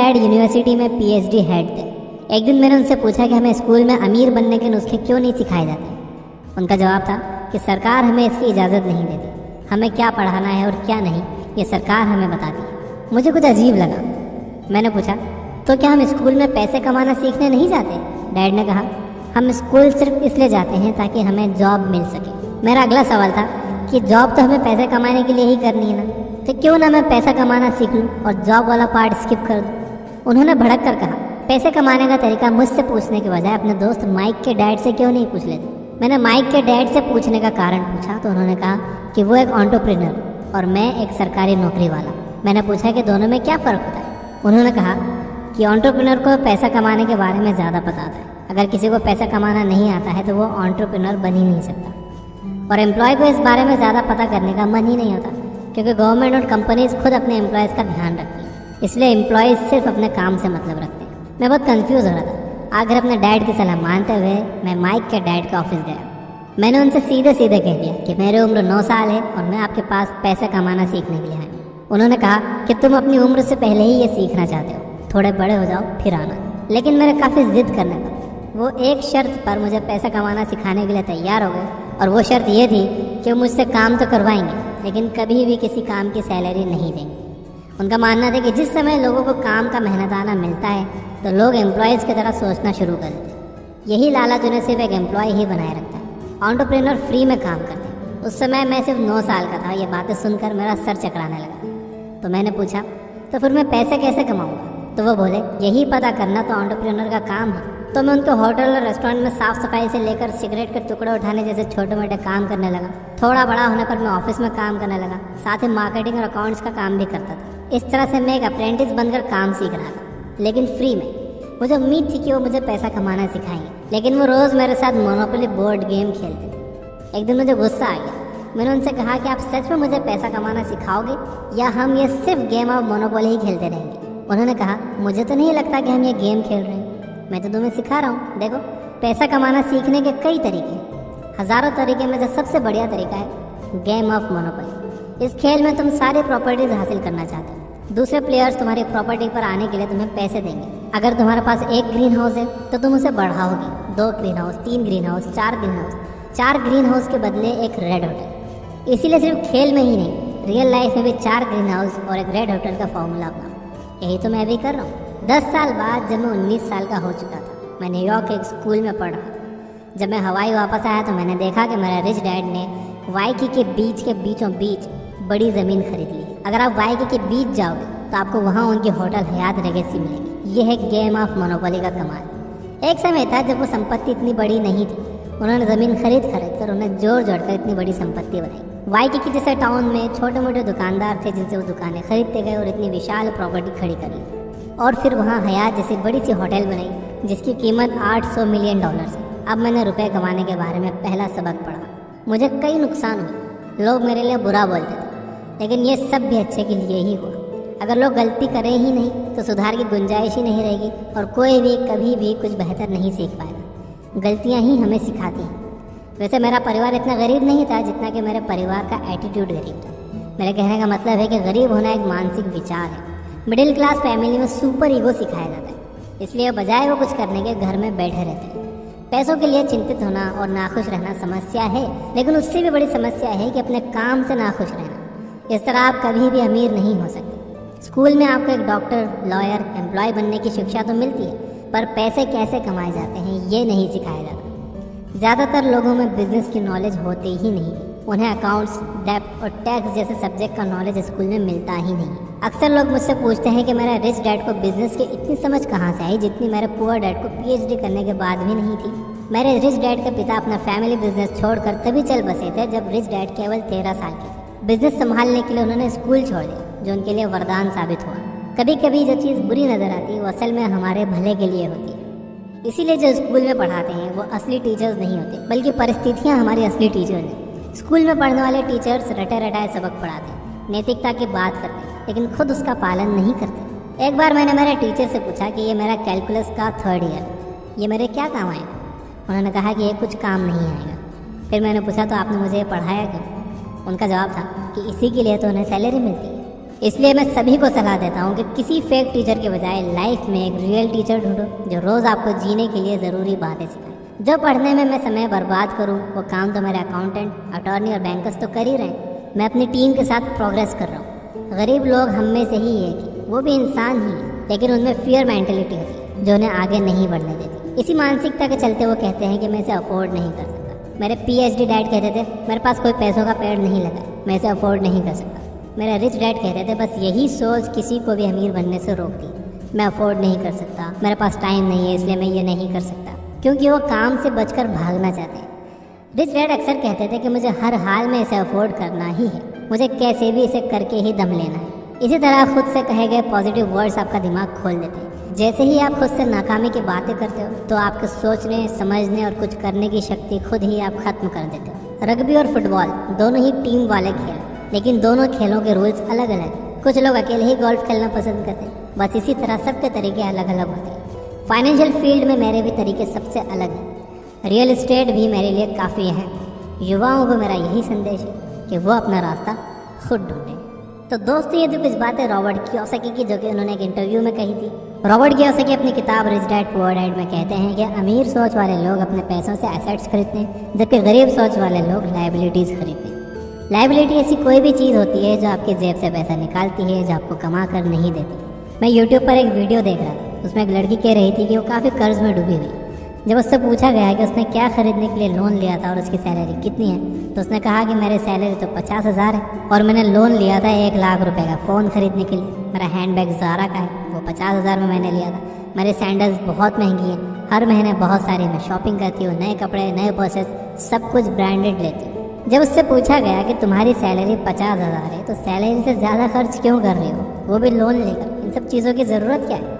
Dad university में PhD head थे। एक दिन मैंने उनसे पूछा कि हमें स्कूल में अमीर बनने के नुस्खे क्यों नहीं सिखाए जाते। उनका जवाब था कि सरकार हमें इसकी इजाज़त नहीं देती, हमें क्या पढ़ाना है और क्या नहीं ये सरकार हमें बताती है। मुझे कुछ अजीब लगा। मैंने पूछा, तो क्या हम स्कूल में पैसे कमाना सीखने नहीं जाते? डैड ने कहा, हम स्कूल सिर्फ इसलिए जाते हैं ताकि हमें जॉब मिल सके। मेरा अगला सवाल था कि जॉब तो हमें पैसे कमाने के लिए ही करनी है ना, तो क्यों ना मैं पैसा कमाना सीख लूँ और जॉब वाला पार्ट स्किप कर दूँ। उन्होंने भड़क कर कहा, पैसे कमाने का तरीका मुझसे पूछने के बजाय अपने दोस्त माइक के डैड से क्यों नहीं पूछ लेते। मैंने माइक के डैड से पूछने का कारण पूछा तो उन्होंने कहा कि वो एक एंटरप्रेन्योर और मैं एक सरकारी नौकरी वाला। मैंने पूछा कि दोनों में क्या फ़र्क होता है। उन्होंने कहा कि एंटरप्रेन्योर को पैसा कमाने के बारे में ज़्यादा पता आता है। अगर किसी को पैसा कमाना नहीं आता है तो वो एंटरप्रेन्योर बन ही नहीं सकता, और एम्प्लॉय को इस बारे में ज़्यादा पता करने का मन ही नहीं होता, क्योंकि गवर्नमेंट और कंपनीज खुद अपने एम्प्लॉयज़ का ध्यान रखती है, इसलिए एम्प्लॉयज़ सिर्फ अपने काम से मतलब रखते हैं। मैं बहुत कंफ्यूज हो रहा था। आखिर अपने डैड की सलाह मानते हुए मैं माइक के डैड के ऑफिस गया। मैंने उनसे सीधे सीधे कह दिया कि मेरी उम्र 9 साल है और मैं आपके पास पैसा कमाना सीखने के लिए आया हूँ। उन्होंने कहा कि तुम अपनी उम्र से पहले ही ये सीखना चाहते हो, थोड़े बड़े हो जाओ फिर आना। लेकिन मेरे काफ़ी ज़िद करने पर वो एक शर्त पर मुझे पैसा कमाना सिखाने के लिए तैयार हो गए, और वो शर्त ये थी कि वो मुझसे काम तो करवाएंगे लेकिन कभी भी किसी काम की सैलरी नहीं देंगे। उनका मानना था कि जिस समय लोगों को काम का मेहनताना मिलता है तो लोग एम्प्लॉयज़ की तरह सोचना शुरू कर देते हैं। यही लालच उन्हें सिर्फ एक एम्प्लॉय ही बनाए रखता है। एंटरप्रेन्योर फ्री में काम करते हैं। उस समय मैं सिर्फ 9 साल का था। ये बातें सुनकर मेरा सर चकराने लगा। तो मैंने पूछा, तो फिर मैं पैसे कैसे कमाऊँगा? तो वो बोले, यही पता करना तो एंटरप्रेन्योर का काम है। तो मैं उनके होटल और रेस्टोरेंट में साफ़ सफाई से लेकर सिगरेट के टुकड़े उठाने जैसे छोटे मोटे काम करने लगा। थोड़ा बड़ा होने पर मैं ऑफिस में काम करने लगा, साथ ही मार्केटिंग और अकाउंट्स का काम भी करता था। इस तरह से मैं एक अप्रेंटिस बनकर काम सीख रहा था, लेकिन फ्री में। मुझे उम्मीद थी कि वो मुझे पैसा कमाना सिखाएंगे, लेकिन वो रोज़ मेरे साथ मोनोपोली बोर्ड गेम खेलते थे। एक दिन मुझे गुस्सा आ गया। मैंने उनसे कहा कि आप सच में मुझे पैसा कमाना सिखाओगे या हम ये सिर्फ गेम ऑफ मोनोपोली ही खेलते रहेंगे? उन्होंने कहा, मुझे तो नहीं लगता कि हम ये गेम खेल रहे हैं, मैं तो तुम्हें सिखा रहा हूँ। देखो, पैसा कमाना सीखने के कई तरीके हैं, हज़ारों तरीके में से सबसे बढ़िया तरीका है गेम ऑफ मोनोपोली। इस खेल में तुम सारी प्रॉपर्टीज हासिल करना चाहते हो। दूसरे प्लेयर्स तुम्हारी प्रॉपर्टी पर आने के लिए तुम्हें पैसे देंगे। अगर तुम्हारे पास एक ग्रीन हाउस है तो तुम उसे बढ़ाओगे, 2 green house, 3 green house, 4 green house, 4 green house के बदले एक रेड होटल। इसीलिए सिर्फ खेल में ही नहीं, रियल लाइफ में भी 4 ग्रीन हाउस और एक रेड होटल का फॉर्मूला अपनाओ। यही तो मैं भी कर रहा हूँ। 10 साल बाद जब मैं 19 साल का हो चुका था, मैं न्यूयॉर्क के एक स्कूल में पढ़ रहा था। जब मैं हवाई वापस आया तो मैंने देखा कि मेरा रिच डैड ने वाइकी के बीच के बीचों बीच बड़ी ज़मीन खरीद ली। अगर आप वाइकी के बीच जाओगे तो आपको वहाँ उनकी होटल हयात रेगेसी मिलेगी। ये है गेम ऑफ मोनोपोली का कमाल। एक समय था जब वो संपत्ति इतनी बड़ी नहीं थी। उन्होंने ज़मीन खरीद कर उन्हें जोड़ कर इतनी बड़ी संपत्ति बनाई। वाइकी के जैसे टाउन में छोटे मोटे दुकानदार थे जिनसे वो दुकानें खरीदते गए और इतनी विशाल प्रॉपर्टी खड़ी कर ली, और फिर वहाँ हयात जैसी बड़ी सी होटल बनाई जिसकी कीमत $800 मिलियन है। अब मैंने रुपए कमाने के बारे में पहला सबक पढ़ा। मुझे कई नुकसान हुए, लोग मेरे लिए बुरा बोलते थे, लेकिन ये सब भी अच्छे के लिए ही हुआ। अगर लोग गलती करें ही नहीं तो सुधार की गुंजाइश ही नहीं रहेगी और कोई भी कभी भी कुछ बेहतर नहीं सीख पाएगा। गलतियाँ ही हमें सिखाती हैं। वैसे मेरा परिवार इतना गरीब नहीं था जितना कि मेरे परिवार का एटीट्यूड गरीब था। मेरे कहने का मतलब है कि गरीब होना एक मानसिक विचार है। मिडिल क्लास फैमिली में सुपर ईगो सिखाया जाता है, इसलिए बजाय वो कुछ करने के घर में बैठे रहते हैं। पैसों के लिए चिंतित होना और नाखुश रहना समस्या है, लेकिन उससे भी बड़ी समस्या है कि अपने काम से नाखुश रहना। इस तरह आप कभी भी अमीर नहीं हो सकते। स्कूल में आपको एक डॉक्टर, लॉयर, एम्प्लॉय बनने की शिक्षा तो मिलती है, पर पैसे कैसे कमाए जाते हैं ये नहीं सिखाया जाता। ज़्यादातर लोगों में बिजनेस की नॉलेज होती ही नहीं। उन्हें अकाउंट्स, डेब्ट और टैक्स जैसे सब्जेक्ट का नॉलेज स्कूल में मिलता ही नहीं। अक्सर लोग मुझसे पूछते हैं कि मेरा रिच डैड को बिजनेस की इतनी समझ कहाँ से आई जितनी मेरे पुअर डैड को पीएचडी करने के बाद भी नहीं थी। मेरे रिच डैड के पिता अपना फैमिली बिजनेस छोड़कर तभी चल बसे थे जब रिच डैड केवल 13 साल के थे। बिजनेस संभालने के लिए उन्होंने स्कूल छोड़ दिया, जो उनके लिए वरदान साबित हुआ। कभी कभी जो चीज़ बुरी नज़र आती है वो असल में हमारे भले के लिए होती है। इसीलिए जो स्कूल में पढ़ाते हैं वो असली टीचर्स नहीं होते, बल्कि परिस्थितियाँ हमारी असली टीचर्स हैं। स्कूल में पढ़ने वाले टीचर्स रटे रटाए सबक पढ़ाते हैं, नैतिकता की बात करते हैं, लेकिन खुद उसका पालन नहीं करते। एक बार मैंने मेरे टीचर से पूछा कि ये मेरा कैलकुलस का 3rd ईयर, ये मेरे क्या काम आएगा? उन्होंने कहा कि ये कुछ काम नहीं आएगा। फिर मैंने पूछा, तो आपने मुझे ये पढ़ाया क्यों? उनका जवाब था कि इसी के लिए तो उन्हें सैलरी मिलती है। इसलिए मैं सभी को सलाह देता हूँ कि किसी फेक टीचर के बजाय लाइफ में एक रियल टीचर ढूंढो जो रोज़ आपको जीने के लिए ज़रूरी बातें सिखाए। जो पढ़ने में मैं समय बर्बाद करूँ वो काम तो मेरे अकाउंटेंट, अटॉर्नी और बैंकर्स तो कर ही रहे हैं। मैं अपनी टीम के साथ प्रोग्रेस कर रहा हूँ। गरीब लोग हम में से ही है कि वो भी इंसान ही है, लेकिन उनमें फियर मेंटेलिटी होती है जो उन्हें आगे नहीं बढ़ने देती। इसी मानसिकता के चलते वो कहते हैं कि मैं इसे अफोर्ड नहीं कर सकता। मेरे PhD डैड कहते थे मेरे पास कोई पैसों का पेड़ नहीं लगा, मैं इसे अफोर्ड नहीं कर सकता। मेरा रिच डैड कहते थे बस यही सोच किसी को भी अमीर बनने से रोकती, मैं अफोर्ड नहीं कर सकता, मेरे पास टाइम नहीं है इसलिए मैं ये नहीं कर सकता, क्योंकि वो काम से बचकर भागना चाहते हैं। रिच डैड अक्सर कहते थे कि मुझे हर हाल में इसे अफोर्ड करना ही है, मुझे कैसे भी इसे करके ही दम लेना है। इसी तरह खुद से कहे गए पॉजिटिव वर्ड्स आपका दिमाग खोल देते हैं। जैसे ही आप खुद से नाकामी की बातें करते हो तो आपके सोचने, समझने और कुछ करने की शक्ति खुद ही आप खत्म कर देते हो। रग्बी और फुटबॉल दोनों ही टीम वाले खेल, लेकिन दोनों खेलों के रूल्स अलग अलग हैं। कुछ लोग अकेले ही गोल्फ खेलना पसंद करते हैं, बस इसी तरह सबके तरीके अलग अलग होते हैं। फाइनेंशियल फील्ड में मेरे भी तरीके सबसे अलग हैं। रियल एस्टेट भी मेरे लिए काफ़ी है। युवाओं को मेरा यही संदेश है कि वो अपना रास्ता खुद ढूंढें। तो दोस्तों ये तो कुछ बातें रॉबर्ट कियोसाकी की जो कि उन्होंने एक इंटरव्यू में कही थी। रॉबर्ट कियोसाकी अपनी किताब रिच डैड पुअर डैड में कहते हैं कि अमीर सोच वाले लोग अपने पैसों से एसेट्स खरीदते हैं, जबकि गरीब सोच वाले लोग लाइबिलिटीज़ खरीदते हैं। लाइबिलिटी ऐसी कोई भी चीज़ होती है जो आपकी जेब से पैसा निकालती है, जो आपको कमा कर नहीं देती। मैं यूट्यूब पर एक वीडियो देख रहा था, उसमें एक लड़की कह रही थी कि वो काफ़ी कर्ज में डूबी हुई। जब उससे पूछा गया कि उसने क्या खरीदने के लिए लोन लिया था और उसकी सैलरी कितनी है, तो उसने कहा कि मेरी सैलरी तो 50,000 है और मैंने लोन लिया था 1 लाख रुपए का फ़ोन खरीदने के लिए। मेरा हैंडबैग ज़ारा का है, वो 50,000 में मैंने लिया था। मेरी सैंडल्स बहुत महंगी हैं, हर महीने बहुत सारी मैं शॉपिंग करती हूँ, नए कपड़े, नए पर्सेस, सब कुछ ब्रांडेड लेती हूँ। जब उससे पूछा गया कि तुम्हारी सैलरी 50,000 है तो सैलरी से ज़्यादा खर्च क्यों कर रही हो, वो भी लोन लेकर, इन सब चीज़ों की ज़रूरत क्या है?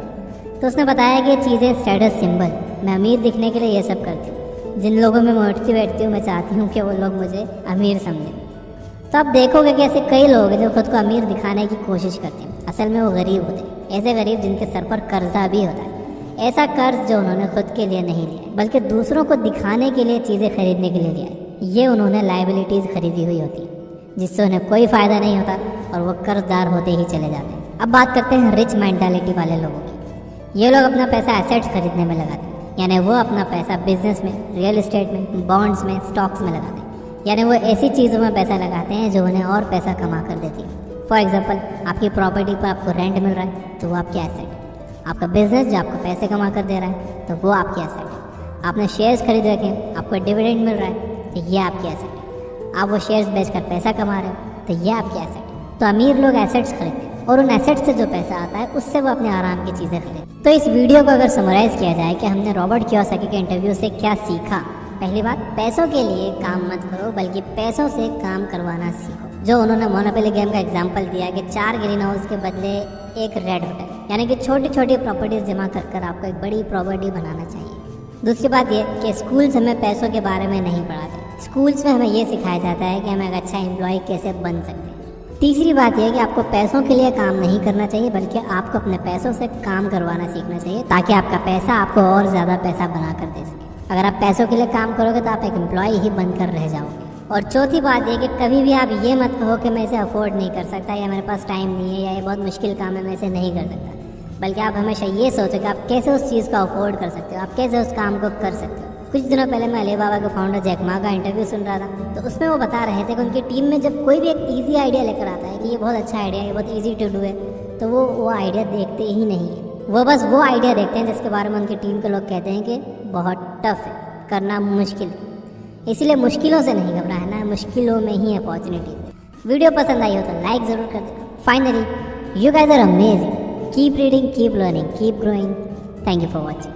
तो उसने बताया कि ये चीज़ें स्टेटस सिंबल, मैं अमीर दिखने के लिए ये सब करती हूँ। जिन लोगों में मैं उठती बैठती हूँ मैं चाहती हूँ कि वो लोग मुझे अमीर समझें। तो आप देखोगे कि ऐसे कई लोग हैं जो खुद को अमीर दिखाने की कोशिश करते हैं, असल में वो गरीब होते हैं। ऐसे गरीब जिनके सर पर कर्जा भी होता है, ऐसा कर्ज जो उन्होंने खुद के लिए नहीं लिया बल्कि दूसरों को दिखाने के लिए, चीज़ें खरीदने के लिए लिया है। ये उन्होंने लाइबिलिटीज़ खरीदी हुई होती है जिससे उन्हें कोई फ़ायदा नहीं होता और वो कर्जदार होते ही चले जाते हैं। अब बात करते हैं रिच मेंटालिटी वाले लोगों की। ये लोग अपना पैसा एसेट्स खरीदने में लगाते हैं, यानी वो अपना पैसा बिजनेस में, रियल एस्टेट में, बॉन्ड्स में, स्टॉक्स में लगाते हैं। यानी वो ऐसी चीज़ों में पैसा लगाते हैं जो उन्हें और पैसा कमा कर देती है। फॉर एग्जाम्पल, आपकी प्रॉपर्टी पर आपको रेंट मिल रहा है तो वो आपकी एसेट है। आपका बिजनेस जो आपको पैसे कमा कर दे रहा है तो वो आपकी एसेट है। आपने शेयर्स खरीद रखे हैं, आपको डिविडेंड मिल रहा है तो ये आपकी एसेट है। आप वो शेयर्स बेचकर पैसा कमा रहे हो तो ये आपकी एसेट है। तो अमीर लोग एसेट्स खरीदते हैं और उन एसेट्स से जो पैसा आता है उससे वो अपने आराम की चीज़ें खरीदते हैं। तो इस वीडियो को अगर समराइज़ किया जाए कि हमने रॉबर्ट कियोसाकी के इंटरव्यू से क्या सीखा। पहली बात, पैसों के लिए काम मत करो बल्कि पैसों से काम करवाना सीखो। जो उन्होंने मोनोपोली गेम का एग्जाम्पल दिया कि 4 ग्रीन हाउस के बदले 1 रेड होटल, यानी कि छोटी छोटी प्रॉपर्टीज जमा कर आपको एक बड़ी प्रॉपर्टी बनाना चाहिए। दूसरी बात ये कि स्कूल्स हमें पैसों के बारे में नहीं पढ़ाते। स्कूल्स में हमें ये सिखाया जाता है कि हम एक अच्छा एम्प्लॉय कैसे बन सकते हैं। तीसरी बात यह कि आपको पैसों के लिए काम नहीं करना चाहिए बल्कि आपको अपने पैसों से काम करवाना सीखना चाहिए ताकि आपका पैसा आपको और ज़्यादा पैसा बना कर दे सके। अगर आप पैसों के लिए काम करोगे तो आप एक एम्प्लॉय ही बनकर रह जाओगे। और चौथी बात यह कि कभी भी आप ये मत कहो कि मैं इसे अफोर्ड नहीं कर सकता, या मेरे पास टाइम नहीं है, या ये बहुत मुश्किल काम है, मैं इसे नहीं कर सकता। बल्कि आप हमेशा ये सोचो कि आप कैसे उस चीज़ को अफोर्ड कर सकते हो, आप कैसे उस काम को कर सकते हो। कुछ दिनों पहले मैं अलीबाबा के फाउंडर जैक मा का इंटरव्यू सुन रहा था, तो उसमें वो बता रहे थे कि उनकी टीम में जब कोई भी एक ईजी आइडिया लेकर आता है कि ये बहुत अच्छा आइडिया है, ये बहुत ईजी टू डू है, तो वो आइडिया देखते ही नहीं है। वो बस वो आइडिया देखते हैं जिसके बारे में उनकी टीम के लोग कहते हैं कि बहुत टफ है, करना मुश्किल है। इसीलिए मुश्किलों से नहीं घबराना है, मुश्किलों में ही अपॉर्चुनिटी है। वीडियो पसंद आई हो तो लाइक ज़रूर कर देना। Finally, you guys are amazing. Keep reading, keep learning, keep growing. Thank you for watching.